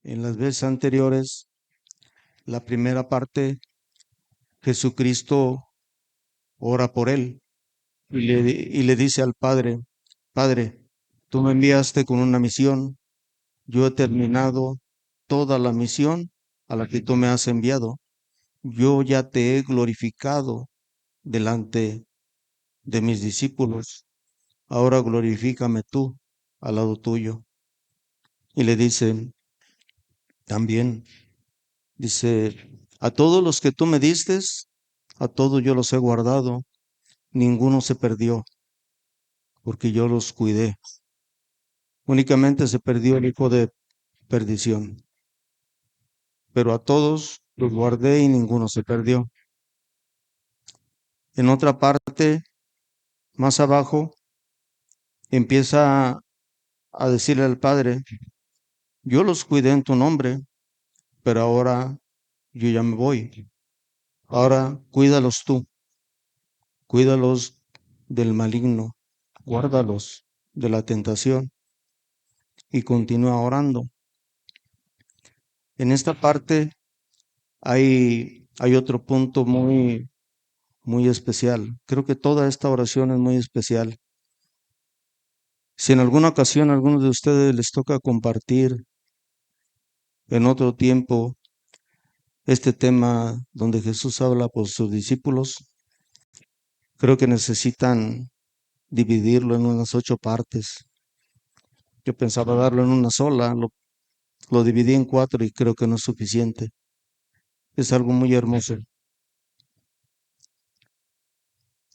En las veces anteriores, la primera parte, Jesucristo ora por él y le dice al Padre, Padre, tú me enviaste con una misión, yo he terminado toda la misión a la que tú me has enviado. Yo ya te he glorificado delante de mis discípulos. Ahora glorifícame tú al lado tuyo. Y le dice también, dice, a todos los que tú me distes, a todos yo los he guardado, ninguno se perdió, porque yo los cuidé. Únicamente se perdió el hijo de perdición, pero a todos los guardé y ninguno se perdió. En otra parte, más abajo, empieza a decirle al Padre, yo los cuidé en tu nombre, pero ahora yo ya me voy. Ahora cuídalos tú, cuídalos del maligno, guárdalos de la tentación y continúa orando. En esta parte hay otro punto muy especial. Creo que toda esta oración es muy especial. Si en alguna ocasión a algunos de ustedes les toca compartir en otro tiempo este tema donde Jesús habla por sus discípulos, creo que necesitan dividirlo en unas 8 partes. Yo pensaba darlo en una sola, lo dividí en 4 y creo que no es suficiente. Es algo muy hermoso.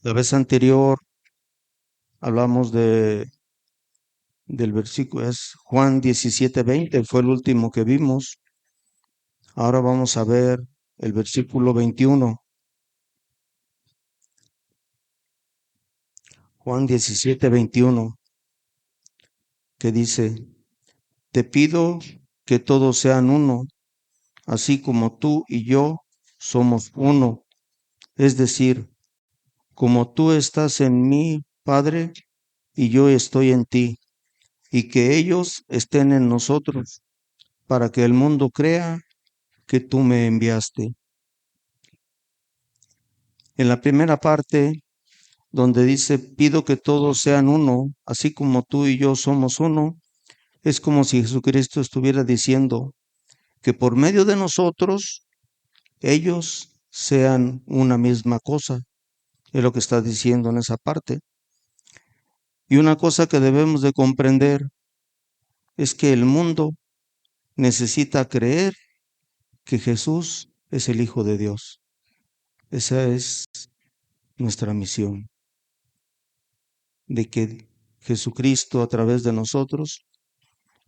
La vez anterior hablamos del versículo, es Juan 17:20, fue el último que vimos. Ahora vamos a ver el versículo 21. Juan 17:21, que dice, te pido que todos sean uno, así como tú y yo somos uno. Es decir, como tú estás en mí, Padre, y yo estoy en ti, y que ellos estén en nosotros, para que el mundo crea que tú me enviaste. En la primera parte, donde dice, pido que todos sean uno, así como tú y yo somos uno, es como si Jesucristo estuviera diciendo que por medio de nosotros, ellos sean una misma cosa. Es lo que está diciendo en esa parte. Y una cosa que debemos de comprender es que el mundo necesita creer que Jesús es el Hijo de Dios. Esa es nuestra misión, de que Jesucristo a través de nosotros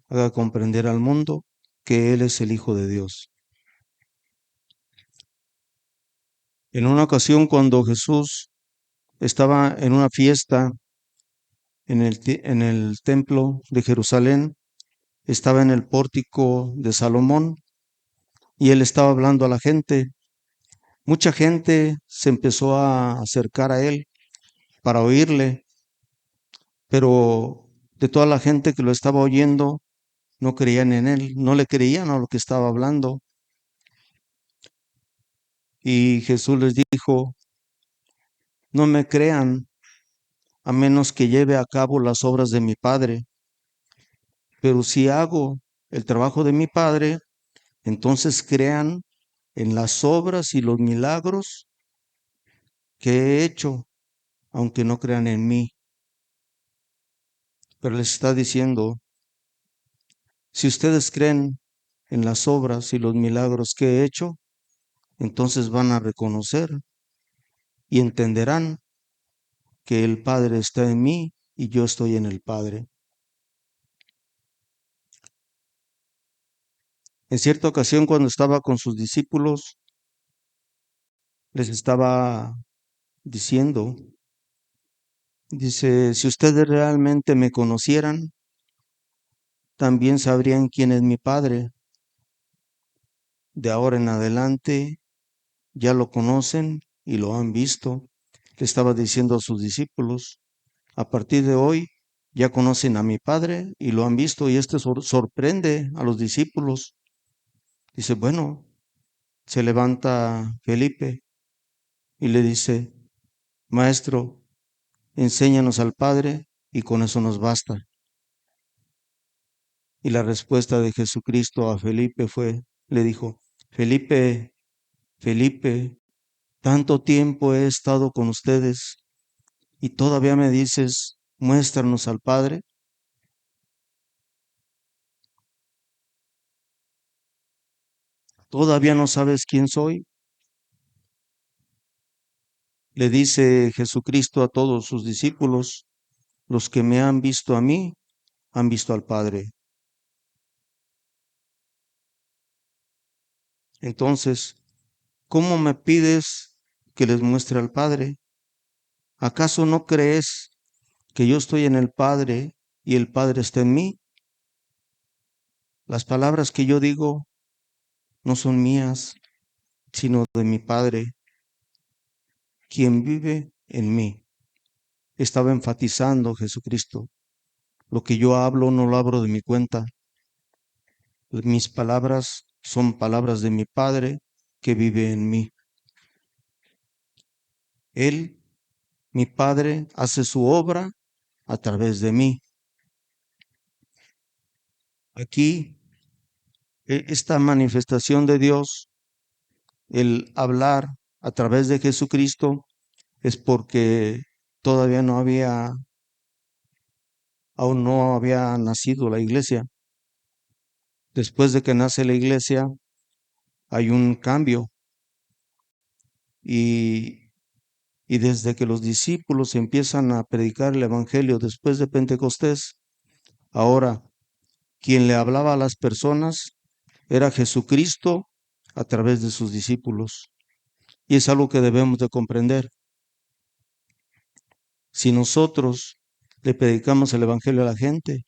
haga comprender al mundo que Él es el Hijo de Dios. En una ocasión cuando Jesús estaba en una fiesta en el templo de Jerusalén, estaba en el pórtico de Salomón y Él estaba hablando a la gente. Mucha gente se empezó a acercar a Él para oírle, pero de toda la gente que lo estaba oyendo, no creían en Él, no le creían a lo que estaba hablando. Y Jesús les dijo, no me crean a menos que lleve a cabo las obras de mi Padre. Pero si hago el trabajo de mi Padre, entonces crean en las obras y los milagros que he hecho, aunque no crean en mí. Pero les está diciendo, si ustedes creen en las obras y los milagros que he hecho, entonces van a reconocer y entenderán que el Padre está en mí y yo estoy en el Padre. En cierta ocasión, cuando estaba con sus discípulos, les estaba diciendo, dice, si ustedes realmente me conocieran, también sabrían quién es mi Padre. De ahora en adelante ya lo conocen y lo han visto. Le estaba diciendo a sus discípulos, a partir de hoy ya conocen a mi Padre y lo han visto, y esto sorprende a los discípulos. Dice, bueno, se levanta Felipe y le dice, Maestro, enséñanos al Padre y con eso nos basta. Y la respuesta de Jesucristo a Felipe le dijo, Felipe, Felipe, tanto tiempo he estado con ustedes y todavía me dices, muéstranos al Padre. ¿Todavía no sabes quién soy? Le dice Jesucristo a todos sus discípulos, los que me han visto a mí, han visto al Padre. Entonces, ¿cómo me pides que les muestre al Padre? ¿Acaso no crees que yo estoy en el Padre y el Padre está en mí? Las palabras que yo digo no son mías, sino de mi Padre, quien vive en mí. Estaba enfatizando Jesucristo. Lo que yo hablo no lo hablo de mi cuenta. Mis palabras son palabras de mi Padre que vive en mí. Él, mi Padre, hace su obra a través de mí. Aquí, esta manifestación de Dios, el hablar a través de Jesucristo, es porque todavía aún no había nacido la iglesia. Después de que nace la iglesia, hay un cambio y, y desde que los discípulos empiezan a predicar el evangelio después de Pentecostés, ahora quien le hablaba a las personas era Jesucristo a través de sus discípulos. Y es algo que debemos de comprender. Si nosotros le predicamos el evangelio a la gente,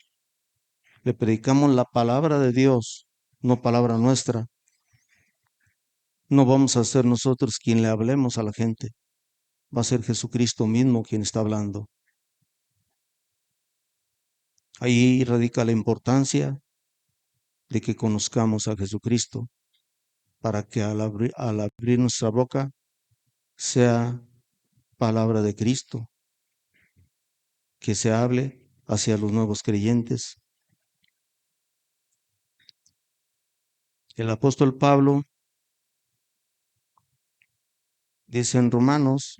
le predicamos la palabra de Dios, no palabra nuestra, no vamos a ser nosotros quien le hablemos a la gente, va a ser Jesucristo mismo quien está hablando. Ahí radica la importancia de que conozcamos a Jesucristo para que al abrir nuestra boca sea palabra de Cristo, que se hable hacia los nuevos creyentes. El apóstol Pablo dice en Romanos,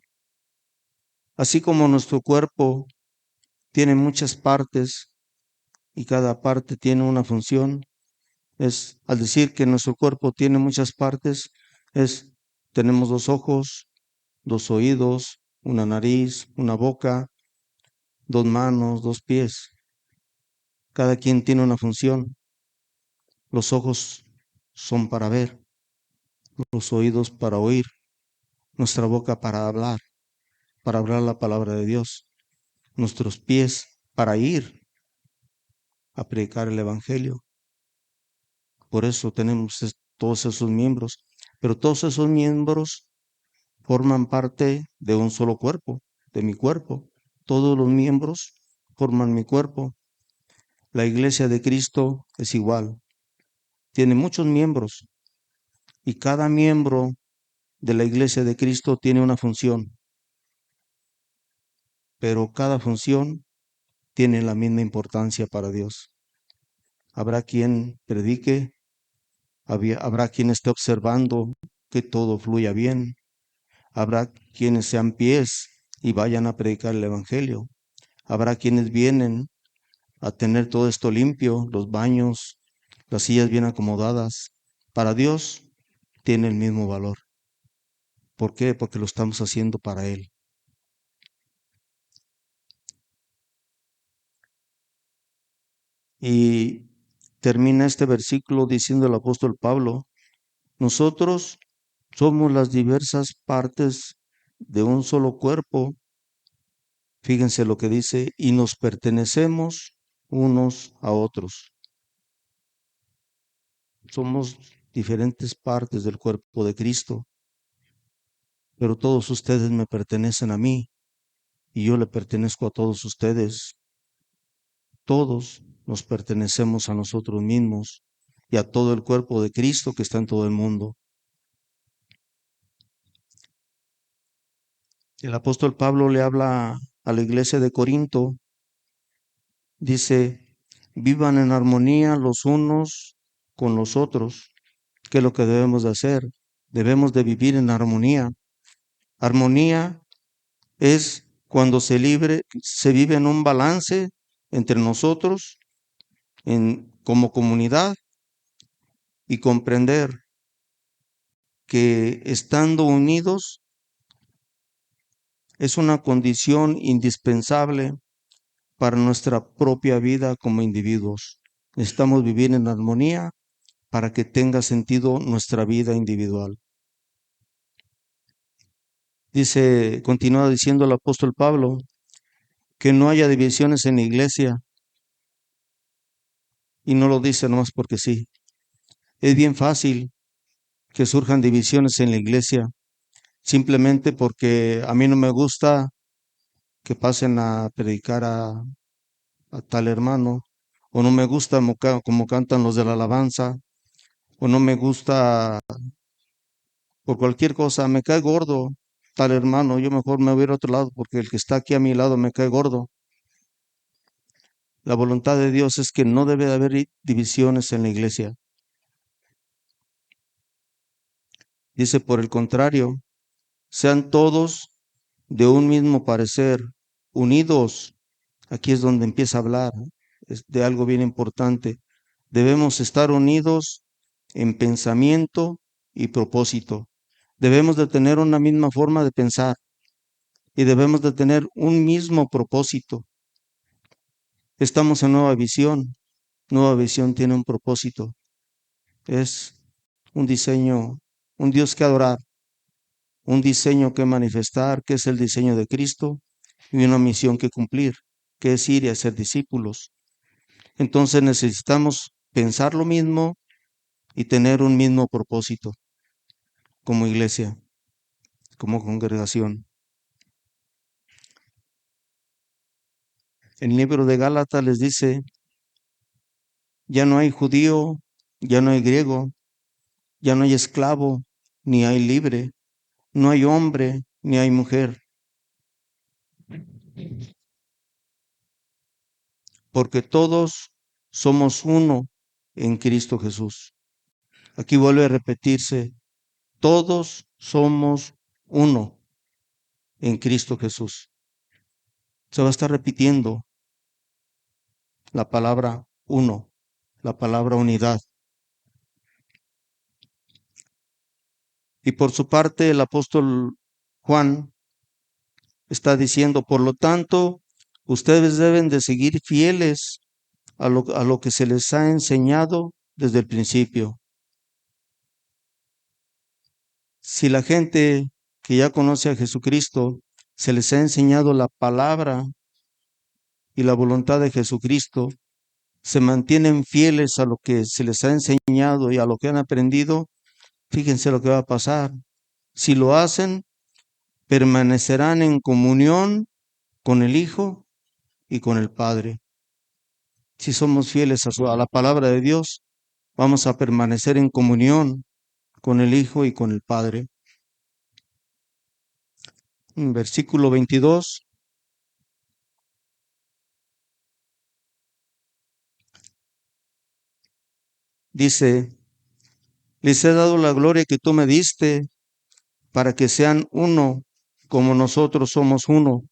así como nuestro cuerpo tiene muchas partes y cada parte tiene una función, al decir que nuestro cuerpo tiene muchas partes, tenemos dos ojos, dos oídos, una nariz, una boca, dos manos, dos pies. Cada quien tiene una función. Los ojos son para ver, los oídos para oír, nuestra boca para hablar la palabra de Dios, nuestros pies para ir a predicar el Evangelio. Por eso tenemos todos esos miembros, pero todos esos miembros forman parte de un solo cuerpo, de mi cuerpo. Todos los miembros forman mi cuerpo. La iglesia de Cristo es igual. Tiene muchos miembros y cada miembro de la iglesia de Cristo tiene una función, pero cada función tiene la misma importancia para Dios. Habrá quien predique, habrá quien esté observando que todo fluya bien, habrá quienes sean pies y vayan a predicar el Evangelio, habrá quienes vienen a tener todo esto limpio, los baños, las sillas bien acomodadas. Para Dios tiene el mismo valor. ¿Por qué? Porque lo estamos haciendo para Él. Y termina este versículo diciendo el apóstol Pablo, nosotros somos las diversas partes de un solo cuerpo. Fíjense lo que dice, y nos pertenecemos unos a otros. Somos diferentes partes del cuerpo de Cristo, pero todos ustedes me pertenecen a mí y yo le pertenezco a todos ustedes. Todos nos pertenecemos a nosotros mismos y a todo el cuerpo de Cristo que está en todo el mundo. El apóstol Pablo le habla a la iglesia de Corinto, dice, vivan en armonía los unos con los otros, que es lo que debemos de hacer. Debemos de vivir en armonía. Armonía es cuando se vive en un balance entre nosotros, como comunidad, y comprender que estando unidos es una condición indispensable para nuestra propia vida como individuos. Necesitamos vivir en armonía para que tenga sentido nuestra vida individual. Continúa diciendo el apóstol Pablo, que no haya divisiones en la iglesia, y no lo dice nomás porque sí. Es bien fácil que surjan divisiones en la iglesia, simplemente porque a mí no me gusta que pasen a predicar a tal hermano, o no me gusta como cantan los de la alabanza, o no me gusta por cualquier cosa, me cae gordo tal hermano, yo mejor me voy a ir a otro lado porque el que está aquí a mi lado me cae gordo. La voluntad de Dios es que no debe de haber divisiones en la iglesia. Dice, por el contrario, sean todos de un mismo parecer, unidos. Aquí es donde empieza a hablar, es de algo bien importante. Debemos estar unidos en pensamiento y propósito. Debemos de tener una misma forma de pensar y debemos de tener un mismo propósito. Estamos en nueva visión. Nueva visión tiene un propósito. Es un diseño, un Dios que adorar, un diseño que manifestar, que es el diseño de Cristo, y una misión que cumplir, que es ir y hacer discípulos. Entonces necesitamos pensar lo mismo y tener un mismo propósito como iglesia, como congregación. El libro de Gálatas les dice, ya no hay judío, ya no hay griego, ya no hay esclavo, ni hay libre, no hay hombre, ni hay mujer, porque todos somos uno en Cristo Jesús. Aquí vuelve a repetirse, todos somos uno en Cristo Jesús. Se va a estar repitiendo la palabra uno, la palabra unidad. Y por su parte, el apóstol Juan está diciendo, por lo tanto, ustedes deben de seguir fieles a lo que se les ha enseñado desde el principio. Si la gente que ya conoce a Jesucristo se les ha enseñado la palabra y la voluntad de Jesucristo, se mantienen fieles a lo que se les ha enseñado y a lo que han aprendido, fíjense lo que va a pasar. Si lo hacen, permanecerán en comunión con el Hijo y con el Padre. Si somos fieles a la palabra de Dios, vamos a permanecer en comunión con el Hijo y con el Padre. En versículo 22 dice, les he dado la gloria que tú me diste para que sean uno como nosotros somos uno.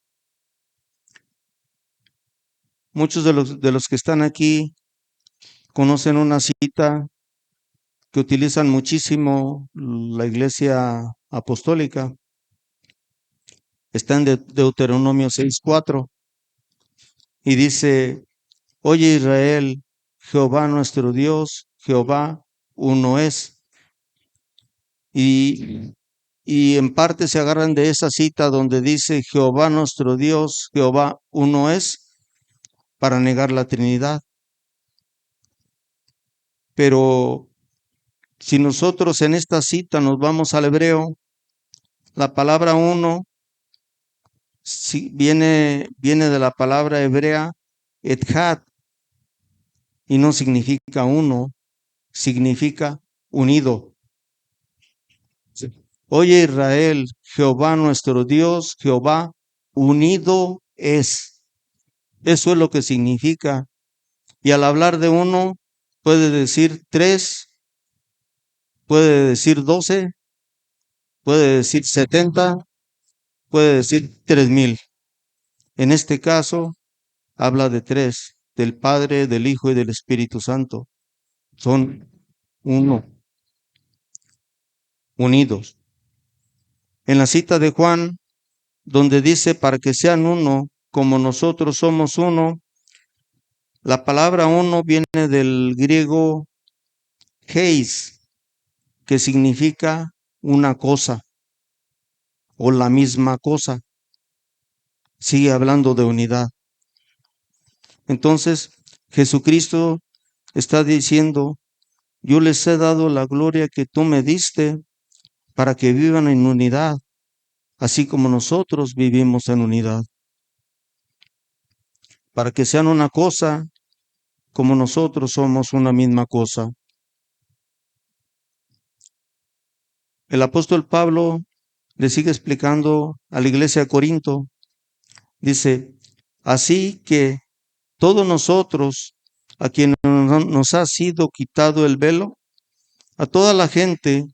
Muchos de los que están aquí conocen una cita que utilizan muchísimo la iglesia apostólica. Está en Deuteronomio 6:4 y dice, oye Israel, Jehová nuestro Dios, Jehová uno es. Y en parte se agarran de esa cita donde dice Jehová nuestro Dios, Jehová uno es, para negar la Trinidad. Pero si nosotros en esta cita nos vamos al hebreo, la palabra uno viene de la palabra hebrea ethad y no significa uno, significa unido. Oye Israel, Jehová nuestro Dios, Jehová unido es. Eso es lo que significa. Y al hablar de uno, puede decir 3, puede decir 12, puede decir 70, puede decir 3000. En este caso, habla de 3, del Padre, del Hijo y del Espíritu Santo. Son uno, unidos. En la cita de Juan, donde dice, para que sean uno, como nosotros somos uno, la palabra uno viene del griego heis, que significa una cosa o la misma cosa. Sigue hablando de unidad. Entonces, Jesucristo está diciendo, yo les he dado la gloria que tú me diste para que vivan en unidad, así como nosotros vivimos en unidad. Para que sean una cosa, como nosotros somos una misma cosa. El apóstol Pablo le sigue explicando a la iglesia de Corinto. Dice, así que todos nosotros, a quienes nos ha sido quitado el velo, a toda la gente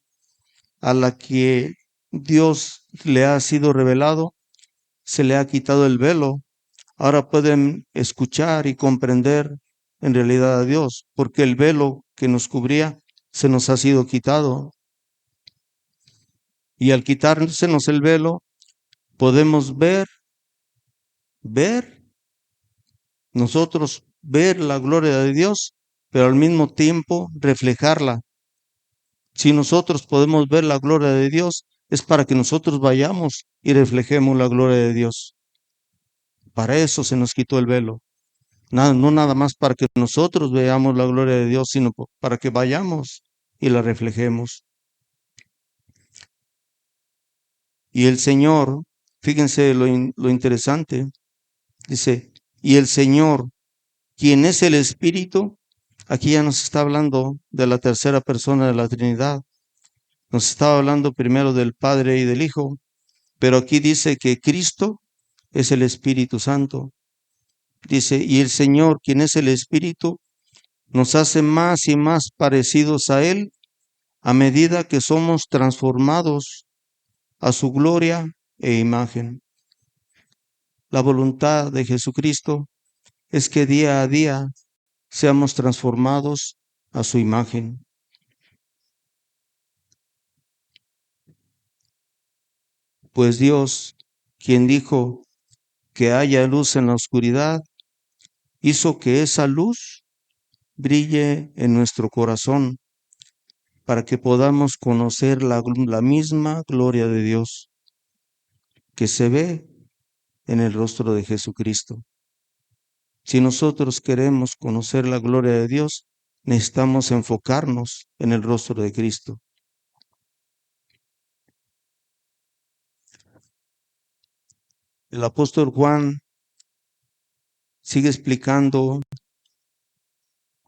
a la que Dios le ha sido revelado, se le ha quitado el velo. Ahora pueden escuchar y comprender en realidad a Dios, porque el velo que nos cubría se nos ha sido quitado. Y al quitársenos el velo, podemos ver nosotros ver la gloria de Dios, pero al mismo tiempo reflejarla. Si nosotros podemos ver la gloria de Dios, es para que nosotros vayamos y reflejemos la gloria de Dios. Para eso se nos quitó el velo. No nada más para que nosotros veamos la gloria de Dios, sino para que vayamos y la reflejemos. Y el Señor, fíjense lo interesante, dice, y el Señor, quien es el Espíritu, aquí ya nos está hablando de la tercera persona de la Trinidad. Nos estaba hablando primero del Padre y del Hijo, pero aquí dice que Cristo es el Espíritu Santo. Dice, y el Señor, quien es el Espíritu, nos hace más y más parecidos a Él a medida que somos transformados a su gloria e imagen. La voluntad de Jesucristo es que día a día seamos transformados a su imagen. Pues Dios, quien dijo que haya luz en la oscuridad, hizo que esa luz brille en nuestro corazón para que podamos conocer la misma gloria de Dios que se ve en el rostro de Jesucristo. Si nosotros queremos conocer la gloria de Dios, necesitamos enfocarnos en el rostro de Cristo. El apóstol Juan sigue explicando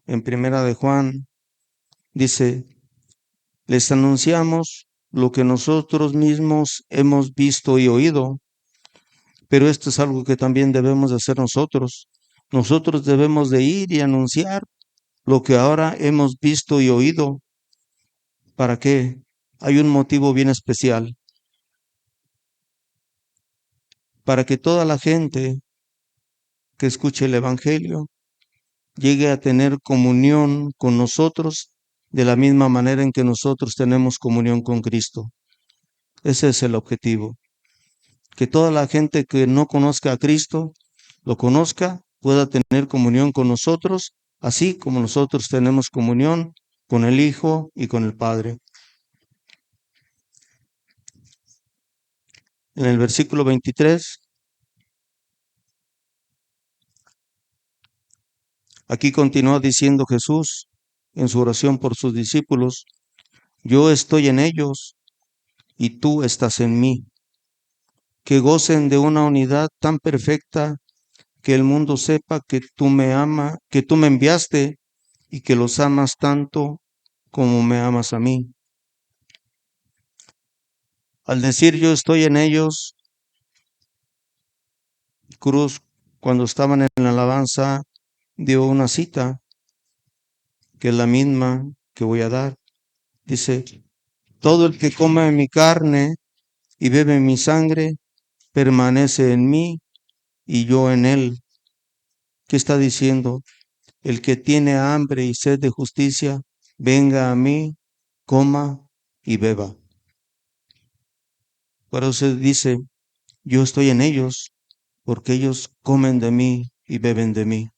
en Primera de Juan, dice, les anunciamos lo que nosotros mismos hemos visto y oído, pero esto es algo que también debemos de hacer nosotros. Nosotros debemos de ir y anunciar lo que ahora hemos visto y oído. ¿Para qué? Hay un motivo bien especial. Para que toda la gente que escuche el Evangelio llegue a tener comunión con nosotros de la misma manera en que nosotros tenemos comunión con Cristo. Ese es el objetivo. Que toda la gente que no conozca a Cristo, lo conozca, pueda tener comunión con nosotros, así como nosotros tenemos comunión con el Hijo y con el Padre. En el versículo 23, aquí continúa diciendo Jesús en su oración por sus discípulos, yo estoy en ellos y tú estás en mí. Que gocen de una unidad tan perfecta que el mundo sepa que tú me amas, que tú me enviaste y que los amas tanto como me amas a mí. Al decir yo estoy en ellos, Cruz, cuando estaban en la alabanza, dio una cita que es la misma que voy a dar. Dice, todo el que come mi carne y bebe mi sangre, permanece en mí y yo en él. ¿Qué está diciendo? El que tiene hambre y sed de justicia, venga a mí, coma y beba. Por eso dice, yo estoy en ellos, porque ellos comen de mí y beben de mí.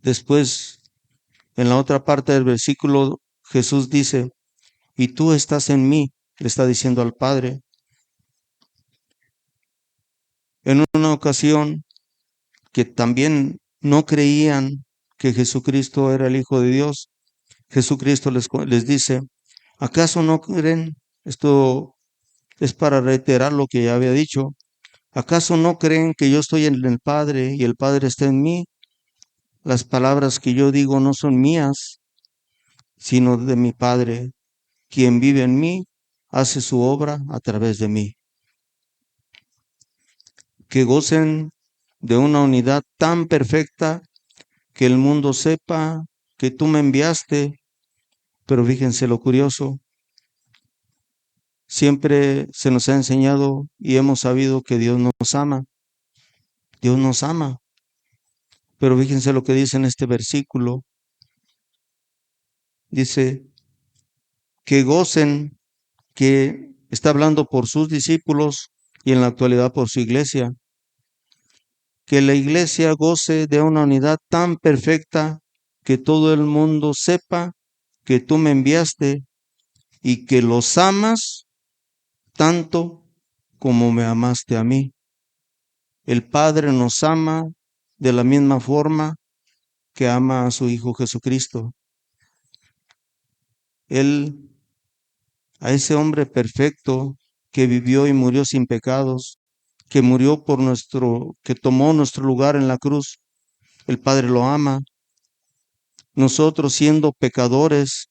Después, en la otra parte del versículo, Jesús dice, y tú estás en mí, le está diciendo al Padre. En una ocasión que también no creían que Jesucristo era el Hijo de Dios, Jesucristo les dice, ¿acaso no creen? Esto es para reiterar lo que ya había dicho. ¿Acaso no creen que yo estoy en el Padre y el Padre está en mí? Las palabras que yo digo no son mías, sino de mi Padre, quien vive en mí, hace su obra a través de mí. Que gocen de una unidad tan perfecta que el mundo sepa que tú me enviaste. Pero fíjense lo curioso, siempre se nos ha enseñado y hemos sabido que Dios nos ama. Dios nos ama. Pero fíjense lo que dice en este versículo. Dice que gocen, que está hablando por sus discípulos y en la actualidad por su iglesia. Que la iglesia goce de una unidad tan perfecta que todo el mundo sepa que tú me enviaste y que los amas tanto como me amaste a mí. El Padre nos ama de la misma forma que ama a su Hijo Jesucristo. Él, a ese hombre perfecto que vivió y murió sin pecados, que murió por que tomó nuestro lugar en la cruz, el Padre lo ama. Nosotros siendo pecadores,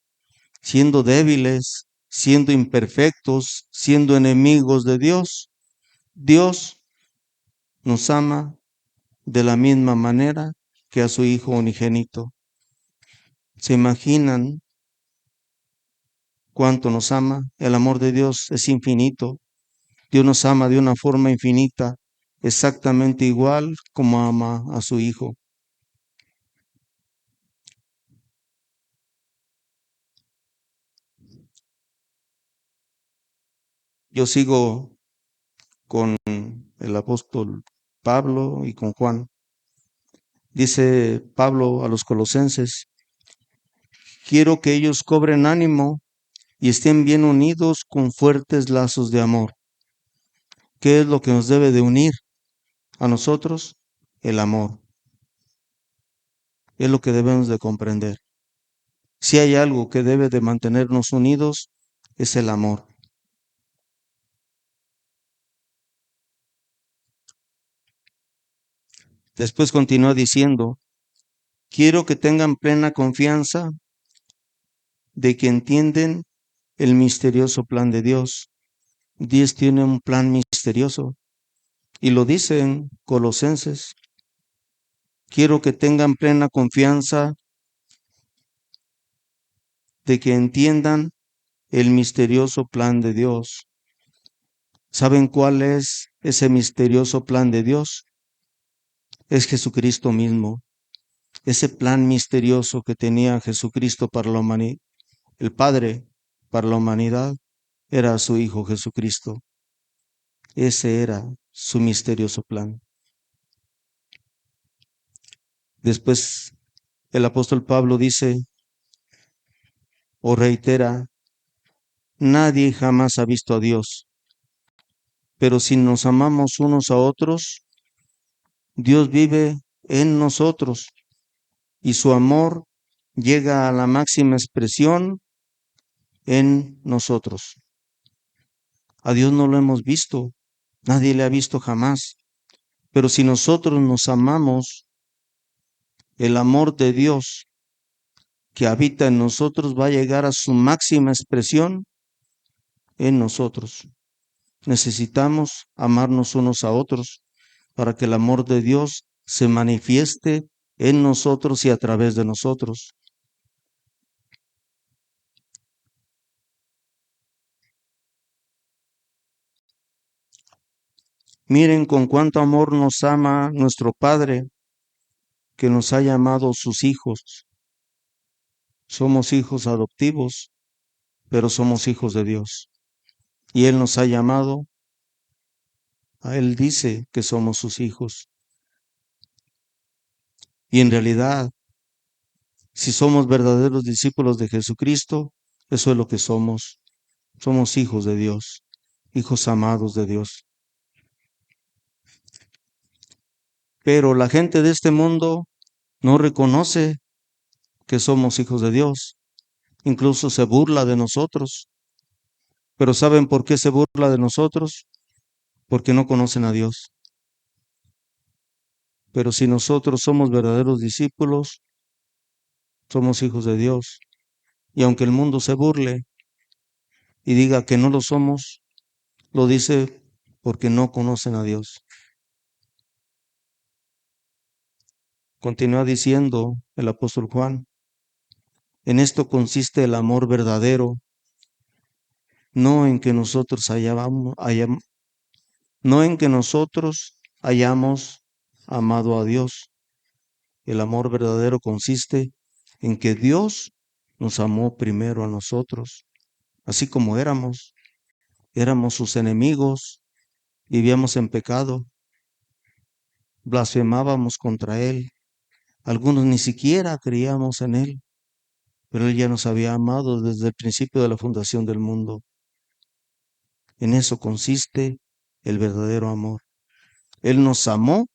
siendo débiles, siendo imperfectos, siendo enemigos de Dios, Dios nos ama de la misma manera que a su Hijo unigénito. ¿Se imaginan cuánto nos ama? El amor de Dios es infinito. Dios nos ama de una forma infinita, exactamente igual como ama a su Hijo. Yo sigo con el apóstol Pablo y con Juan. Dice Pablo a los colosenses, quiero que ellos cobren ánimo y estén bien unidos con fuertes lazos de amor. ¿Qué es lo que nos debe de unir a nosotros? El amor. Es lo que debemos de comprender. Si hay algo que debe de mantenernos unidos, es el amor. Después continúa diciendo, quiero que tengan plena confianza de que entienden el misterioso plan de Dios. Dios tiene un plan misterioso y lo dice en Colosenses. Quiero que tengan plena confianza de que entiendan el misterioso plan de Dios. ¿Saben cuál es ese misterioso plan de Dios? Es Jesucristo mismo. Ese plan misterioso que tenía Jesucristo para la humanidad, el Padre para la humanidad, era su Hijo Jesucristo. Ese era su misterioso plan. Después el apóstol Pablo dice o reitera, nadie jamás ha visto a Dios, pero si nos amamos unos a otros, Dios vive en nosotros y su amor llega a la máxima expresión en nosotros. A Dios no lo hemos visto, nadie le ha visto jamás, pero si nosotros nos amamos, el amor de Dios que habita en nosotros va a llegar a su máxima expresión en nosotros. Necesitamos amarnos unos a otros para que el amor de Dios se manifieste en nosotros y a través de nosotros. Miren con cuánto amor nos ama nuestro Padre, que nos ha llamado sus hijos. Somos hijos adoptivos, pero somos hijos de Dios. Y Él nos ha llamado, a Él dice que somos sus hijos. Y en realidad, si somos verdaderos discípulos de Jesucristo, eso es lo que somos. Somos hijos de Dios, hijos amados de Dios. Pero la gente de este mundo no reconoce que somos hijos de Dios. Incluso se burla de nosotros. Pero ¿saben por qué se burla de nosotros? Porque no conocen a Dios. Pero si nosotros somos verdaderos discípulos, somos hijos de Dios. Y aunque el mundo se burle y diga que no lo somos, lo dice porque no conocen a Dios. Continúa diciendo el apóstol Juan, en esto consiste el amor verdadero, no en que nosotros no en que nosotros hayamos amado a Dios. El amor verdadero consiste en que Dios nos amó primero a nosotros, así como éramos sus enemigos, vivíamos en pecado, blasfemábamos contra Él, algunos ni siquiera creíamos en Él, pero Él ya nos había amado desde el principio de la fundación del mundo. En eso consiste el verdadero amor. Él nos amó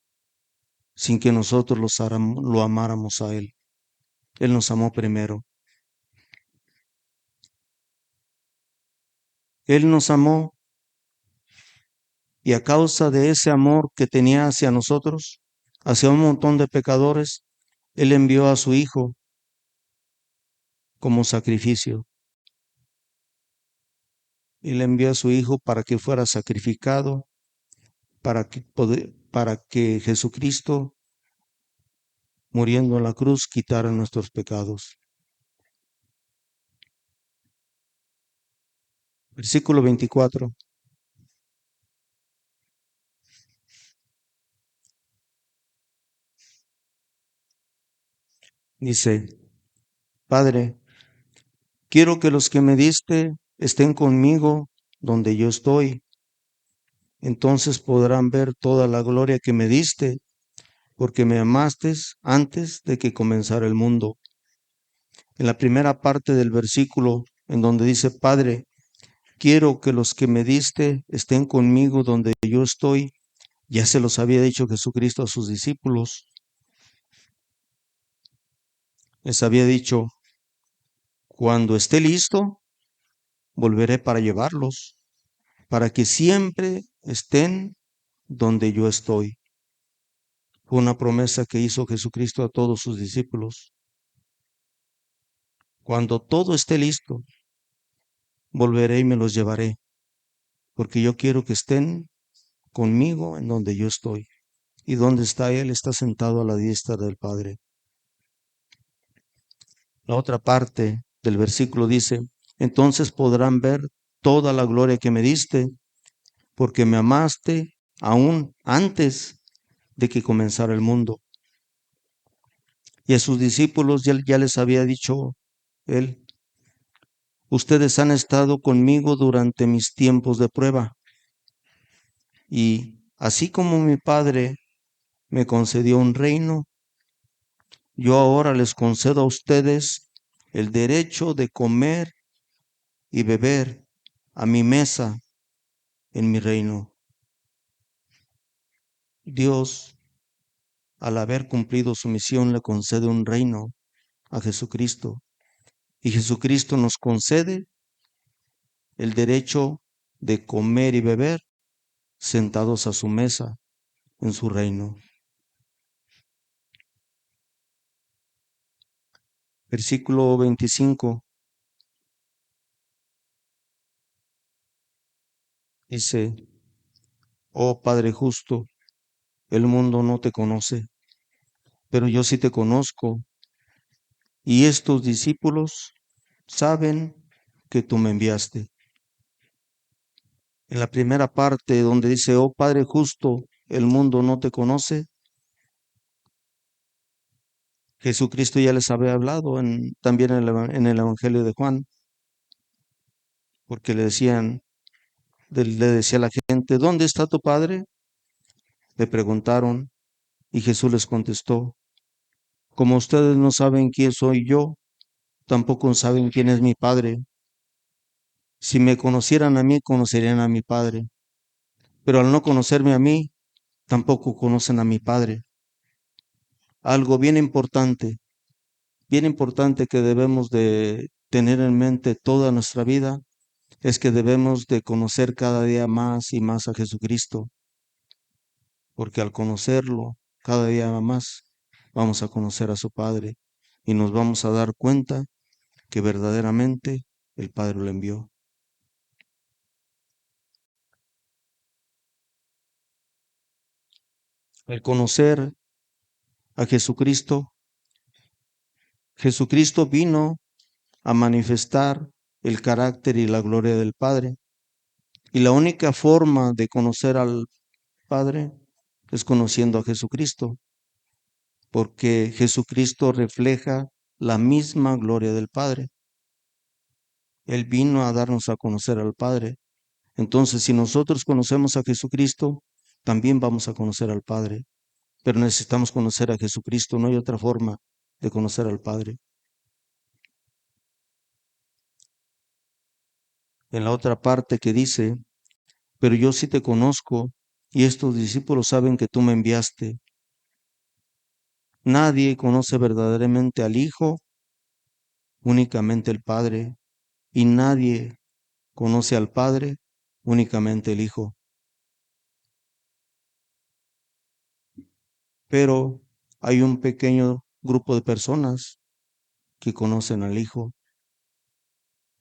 sin que nosotros lo amáramos a Él. Él nos amó primero. Él nos amó y a causa de ese amor que tenía hacia nosotros, hacia un montón de pecadores, Él envió a su Hijo como sacrificio. Él envió a su Hijo para que fuera sacrificado, para que Jesucristo, muriendo en la cruz, quitara nuestros pecados. Versículo 24. Dice, Padre, quiero que los que me diste estén conmigo donde yo estoy. Entonces podrán ver toda la gloria que me diste, porque me amaste antes de que comenzara el mundo. En la primera parte del versículo, en donde dice, Padre, quiero que los que me diste estén conmigo donde yo estoy, ya se los había dicho Jesucristo a sus discípulos. Les había dicho, cuando esté listo, volveré para llevarlos, para que siempre estén donde yo estoy. Fue una promesa que hizo Jesucristo a todos sus discípulos. Cuando todo esté listo, volveré y me los llevaré, porque yo quiero que estén conmigo en donde yo estoy. Y donde está Él, está sentado a la diestra del Padre. La otra parte del versículo dice, entonces podrán ver toda la gloria que me diste, porque me amaste aún antes de que comenzara el mundo. Y a sus discípulos ya les había dicho Él, ustedes han estado conmigo durante mis tiempos de prueba. Y así como mi Padre me concedió un reino, yo ahora les concedo a ustedes el derecho de comer y beber a mi mesa en mi reino. Dios, al haber cumplido su misión, le concede un reino a Jesucristo. Y Jesucristo nos concede el derecho de comer y beber sentados a su mesa en su reino. Versículo 25 dice, oh Padre justo, el mundo no te conoce, pero yo sí te conozco, y estos discípulos saben que tú me enviaste. En la primera parte donde dice, oh Padre justo, el mundo no te conoce, Jesucristo ya les había hablado también en el Evangelio de Juan, porque le decían, le decía a la gente, ¿dónde está tu Padre? Le preguntaron, y Jesús les contestó, como ustedes no saben quién soy yo, tampoco saben quién es mi Padre. Si me conocieran a mí, conocerían a mi Padre, pero al no conocerme a mí, tampoco conocen a mi Padre. Algo bien importante que debemos de tener en mente toda nuestra vida, es que debemos de conocer cada día más y más a Jesucristo, porque al conocerlo cada día más, vamos a conocer a su Padre y nos vamos a dar cuenta que verdaderamente el Padre lo envió. El conocer a Jesucristo, Jesucristo vino a manifestar el carácter y la gloria del Padre. Y la única forma de conocer al Padre es conociendo a Jesucristo, porque Jesucristo refleja la misma gloria del Padre. Él vino a darnos a conocer al Padre. Entonces, si nosotros conocemos a Jesucristo, también vamos a conocer al Padre. Pero necesitamos conocer a Jesucristo, no hay otra forma de conocer al Padre. En la otra parte que dice, pero yo sí te conozco y estos discípulos saben que tú me enviaste. Nadie conoce verdaderamente al Hijo, únicamente el Padre, y nadie conoce al Padre, únicamente el Hijo. Pero hay un pequeño grupo de personas que conocen al Hijo,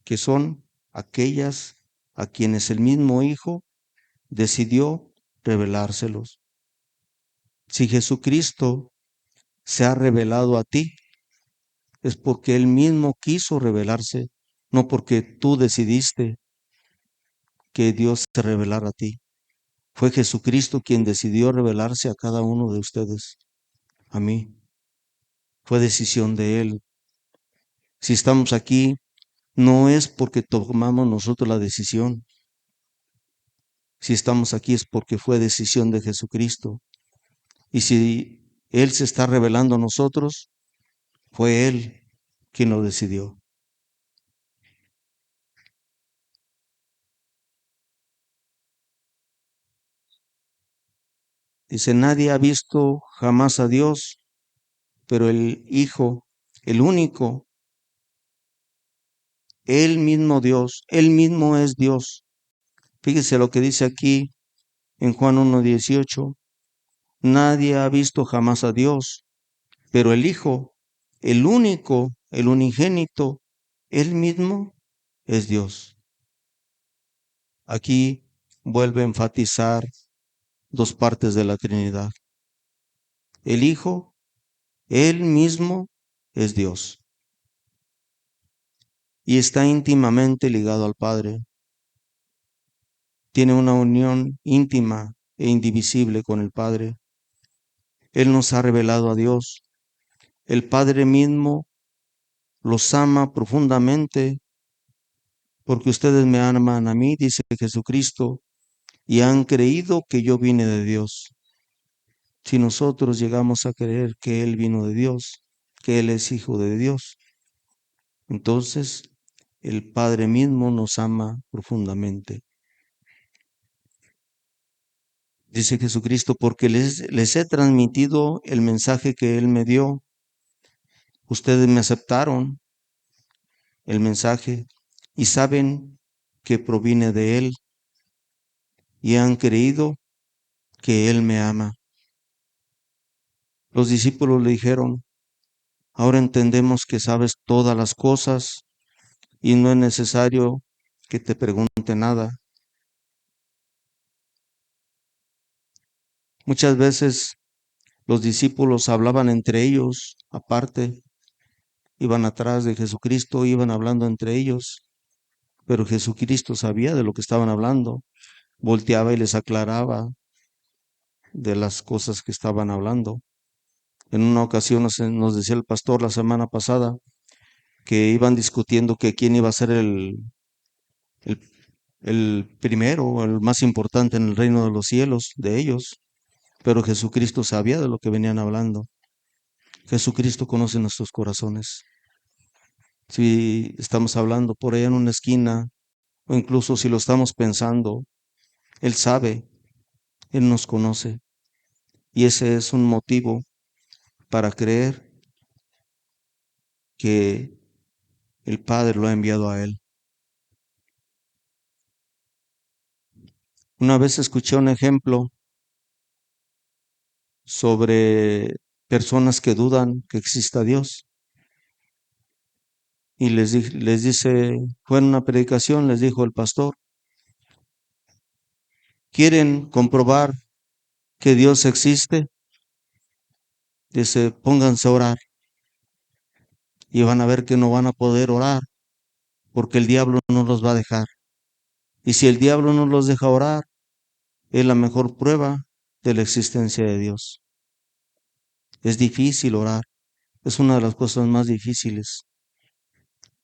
que son aquellas a quienes el mismo Hijo decidió revelárselos. Si Jesucristo se ha revelado a ti, es porque Él mismo quiso revelarse, no porque tú decidiste que Dios se revelara a ti. Fue Jesucristo quien decidió revelarse a cada uno de ustedes, a mí. Fue decisión de Él. Si estamos aquí, no es porque tomamos nosotros la decisión. Si estamos aquí es porque fue decisión de Jesucristo. Y si Él se está revelando a nosotros, fue Él quien lo decidió. Dice, nadie ha visto jamás a Dios, pero el Hijo, el único, Él mismo Dios, Él mismo es Dios. Fíjese lo que dice aquí en Juan 1:18. Nadie ha visto jamás a Dios, pero el Hijo, el único, el unigénito, Él mismo es Dios. Aquí vuelve a enfatizar dos partes de la Trinidad. El Hijo, Él mismo es Dios y está íntimamente ligado al Padre. Tiene una unión íntima e indivisible con el Padre. Él nos ha revelado a Dios. El Padre mismo los ama profundamente porque ustedes me aman a mí, dice Jesucristo, y han creído que yo vine de Dios. Si nosotros llegamos a creer que Él vino de Dios, que Él es hijo de Dios, entonces el Padre mismo nos ama profundamente. Dice Jesucristo, porque les he transmitido el mensaje que Él me dio. Ustedes me aceptaron el mensaje y saben que proviene de Él y han creído que Él me ama. Los discípulos le dijeron, Ahora entendemos que sabes todas las cosas y no es necesario que te pregunte nada. Muchas veces los discípulos hablaban entre ellos, aparte, iban atrás de Jesucristo, iban hablando entre ellos, pero Jesucristo sabía de lo que estaban hablando, volteaba y les aclaraba de las cosas que estaban hablando. En una ocasión nos decía el pastor la semana pasada que iban discutiendo que quién iba a ser el, el primero, el más importante en el reino de los cielos de ellos, pero Jesucristo sabía de lo que venían hablando. Jesucristo conoce nuestros corazones. Si estamos hablando por allá en una esquina, o incluso si lo estamos pensando, Él sabe, Él nos conoce. Y ese es un motivo para creer que el Padre lo ha enviado a Él. Una vez escuché un ejemplo sobre personas que dudan que exista Dios. Y les dice, fue en una predicación, les dijo el pastor, ¿quieren comprobar que Dios existe? Dice, pónganse a orar y van a ver que no van a poder orar porque el diablo no los va a dejar. Y si el diablo no los deja orar, es la mejor prueba de la existencia de Dios. Es difícil orar, es una de las cosas más difíciles.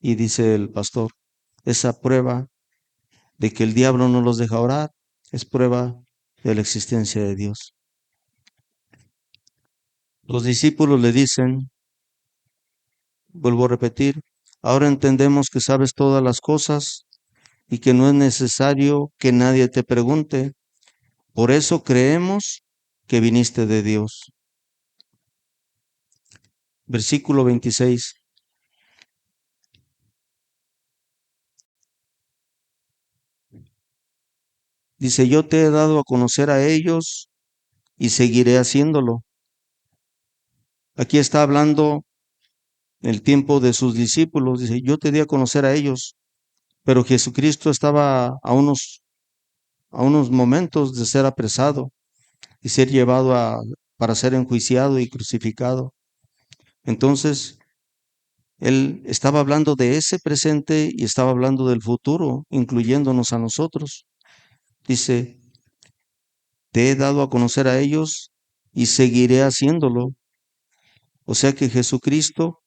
Y dice el pastor, esa prueba de que el diablo no los deja orar es prueba de la existencia de Dios. Los discípulos le dicen, vuelvo a repetir, ahora entendemos que sabes todas las cosas y que no es necesario que nadie te pregunte. Por eso creemos que viniste de Dios. Versículo 26. Dice, yo te he dado a conocer a ellos y seguiré haciéndolo. Aquí está hablando el tiempo de sus discípulos. Dice, yo te di a conocer a ellos, pero Jesucristo estaba a unos momentos de ser apresado y ser llevado para ser enjuiciado y crucificado. Entonces, él estaba hablando de ese presente y estaba hablando del futuro, incluyéndonos a nosotros. Dice, te he dado a conocer a ellos y seguiré haciéndolo. O sea que Jesucristo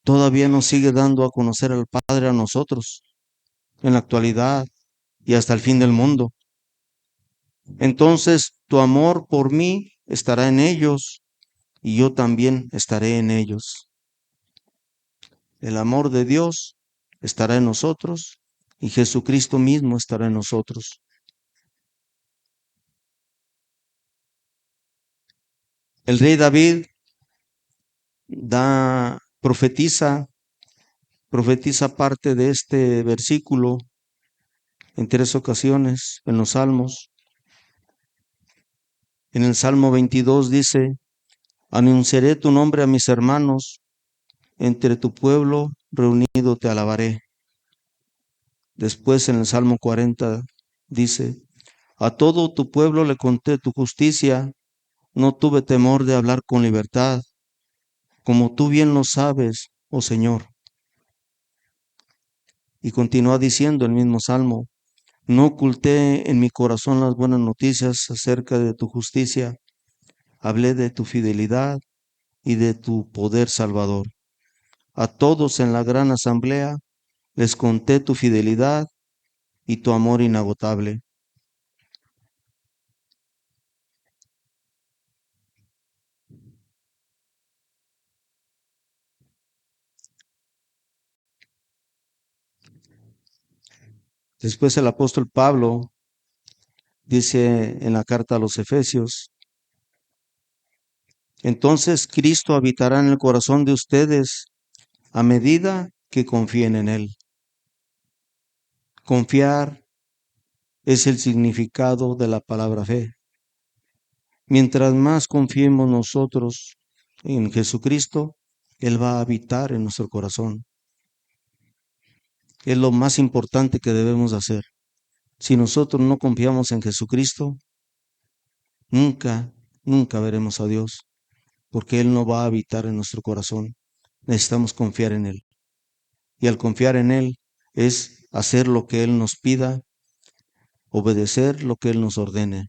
todavía nos sigue dando a conocer al Padre a nosotros en la actualidad y hasta el fin del mundo. Entonces tu amor por mí estará en ellos y yo también estaré en ellos. El amor de Dios estará en nosotros y Jesucristo mismo estará en nosotros. El rey David profetiza parte de este versículo en 3 ocasiones en los Salmos. En el Salmo 22 dice, anunciaré tu nombre a mis hermanos, entre tu pueblo reunido te alabaré. Después en el Salmo 40 dice, a todo tu pueblo le conté tu justicia, no tuve temor de hablar con libertad, como tú bien lo sabes, oh Señor. Y continúa diciendo el mismo Salmo, no oculté en mi corazón las buenas noticias acerca de tu justicia, hablé de tu fidelidad y de tu poder salvador. A todos en la gran asamblea les conté tu fidelidad y tu amor inagotable. Después el apóstol Pablo dice en la carta a los Efesios, entonces Cristo habitará en el corazón de ustedes a medida que confíen en Él. Confiar es el significado de la palabra fe. Mientras más confiemos nosotros en Jesucristo, Él va a habitar en nuestro corazón. Es lo más importante que debemos hacer. Si nosotros no confiamos en Jesucristo, nunca, nunca veremos a Dios, porque Él no va a habitar en nuestro corazón. Necesitamos confiar en Él. Y al confiar en Él es hacer lo que Él nos pida, obedecer lo que Él nos ordene.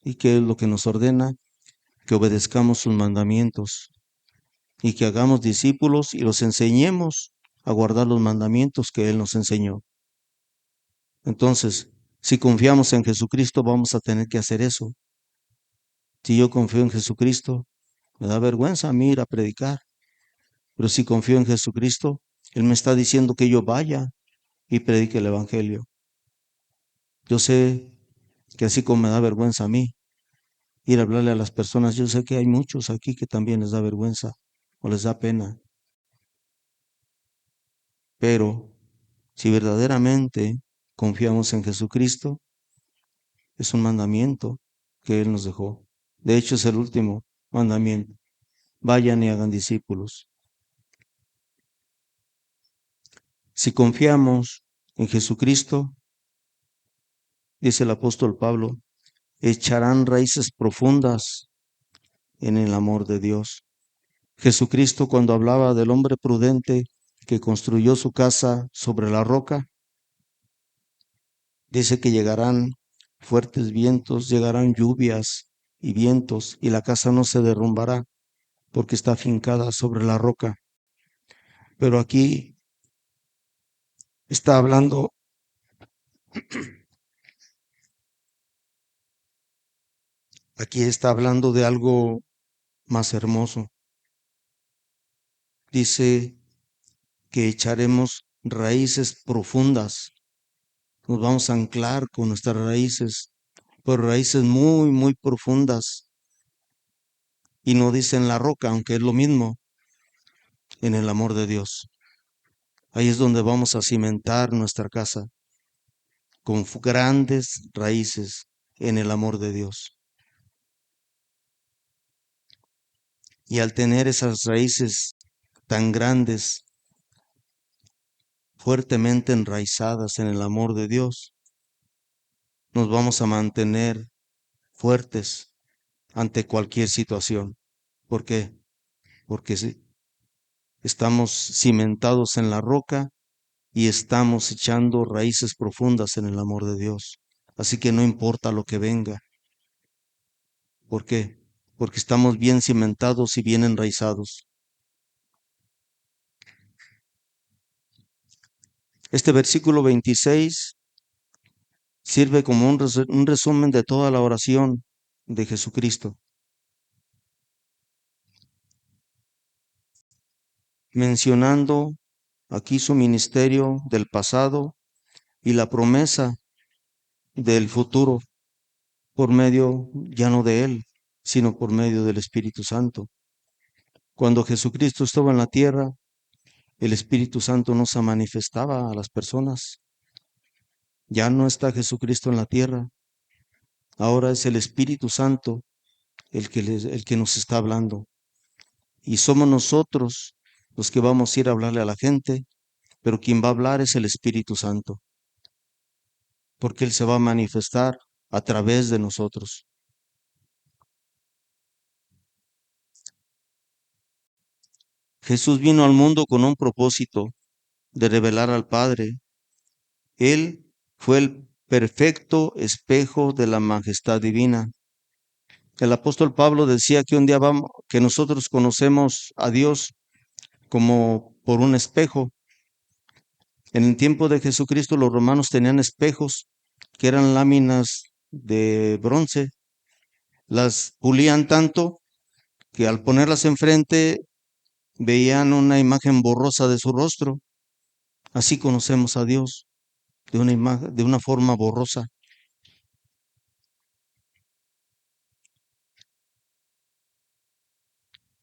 ¿Y qué es lo que nos ordena? Que obedezcamos sus mandamientos y que hagamos discípulos y los enseñemos a guardar los mandamientos que Él nos enseñó. Entonces, si confiamos en Jesucristo, vamos a tener que hacer eso. Si yo confío en Jesucristo, me da vergüenza a mí ir a predicar. Pero si confío en Jesucristo, Él me está diciendo que yo vaya y predique el Evangelio. Yo sé que así como me da vergüenza a mí ir a hablarle a las personas, yo sé que hay muchos aquí que también les da vergüenza o les da pena. Pero si verdaderamente confiamos en Jesucristo, es un mandamiento que Él nos dejó. De hecho, es el último mandamiento. Vayan y hagan discípulos. Si confiamos en Jesucristo, dice el apóstol Pablo, echarán raíces profundas en el amor de Dios. Jesucristo, cuando hablaba del hombre prudente que construyó su casa sobre la roca, dice que llegarán fuertes vientos, llegarán lluvias y vientos, y la casa no se derrumbará porque está afincada sobre la roca. Pero está hablando, aquí está hablando de algo más hermoso. Dice que echaremos raíces profundas. Nos vamos a anclar con nuestras raíces, pero raíces muy, muy profundas. Y no dice en la roca, aunque es lo mismo, en el amor de Dios. Ahí es donde vamos a cimentar nuestra casa, con grandes raíces en el amor de Dios. Y al tener esas raíces tan grandes, fuertemente enraizadas en el amor de Dios, nos vamos a mantener fuertes ante cualquier situación. ¿Por qué? Porque estamos cimentados en la roca y estamos echando raíces profundas en el amor de Dios. Así que no importa lo que venga. ¿Por qué? Porque estamos bien cimentados y bien enraizados. Este versículo 26 sirve como un resumen de toda la oración de Jesucristo, mencionando aquí su ministerio del pasado y la promesa del futuro por medio ya no de Él, sino por medio del Espíritu Santo. Cuando Jesucristo estaba en la tierra, el Espíritu Santo no se manifestaba a las personas. Ya no está Jesucristo en la tierra. Ahora es el Espíritu Santo el que nos está hablando. Y somos nosotros los que vamos a ir a hablarle a la gente, pero quien va a hablar es el Espíritu Santo, porque Él se va a manifestar a través de nosotros. Jesús vino al mundo con un propósito de revelar al Padre. Él fue el perfecto espejo de la majestad divina. El apóstol Pablo decía que un día vamos, que nosotros conocemos a Dios como por un espejo. En el tiempo de Jesucristo los romanos tenían espejos que eran láminas de bronce. Las pulían tanto que al ponerlas enfrente veían una imagen borrosa de su rostro. Así conocemos a Dios, de una imagen, de una forma borrosa.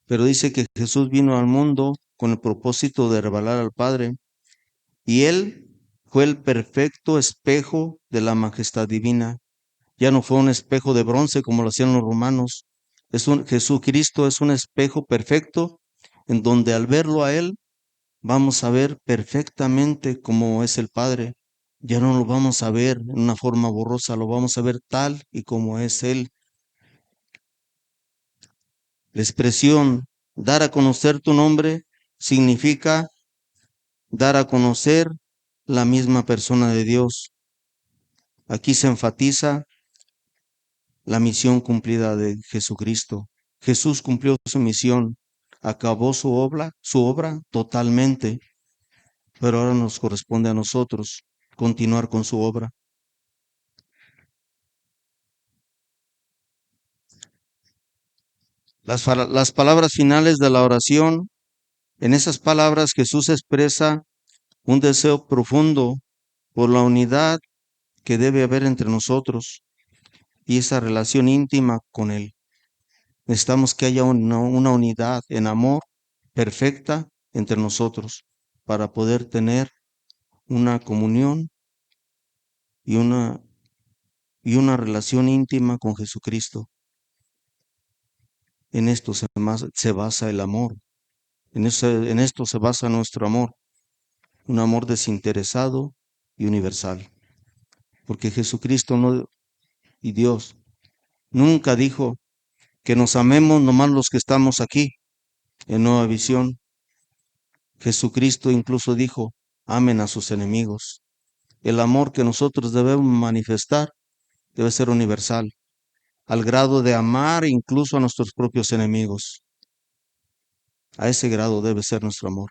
Pero dice que Jesús vino al mundo con el propósito de revelar al Padre, y Él fue el perfecto espejo de la majestad divina. Ya no fue un espejo de bronce como lo hacían los romanos. Jesucristo es un espejo perfecto en donde al verlo a Él vamos a ver perfectamente cómo es el Padre. Ya no lo vamos a ver en una forma borrosa, lo vamos a ver tal y como es Él. La expresión dar a conocer tu nombre significa dar a conocer la misma persona de Dios. Aquí se enfatiza la misión cumplida de Jesucristo. Jesús cumplió su misión, acabó su obra totalmente, pero ahora nos corresponde a nosotros continuar con su obra. Las palabras finales de la oración, en esas palabras Jesús expresa un deseo profundo por la unidad que debe haber entre nosotros y esa relación íntima con Él. Necesitamos que haya una unidad en amor perfecta entre nosotros para poder tener una comunión y una relación íntima con Jesucristo. En esto se basa el amor, en esto se basa nuestro amor, un amor desinteresado y universal, porque Jesucristo y Dios nunca dijo que nos amemos nomás los que estamos aquí en Nueva Visión. Jesucristo incluso dijo, amen a sus enemigos. El amor que nosotros debemos manifestar debe ser universal, al grado de amar incluso a nuestros propios enemigos. A ese grado debe ser nuestro amor.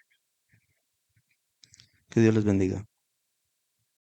Que Dios les bendiga.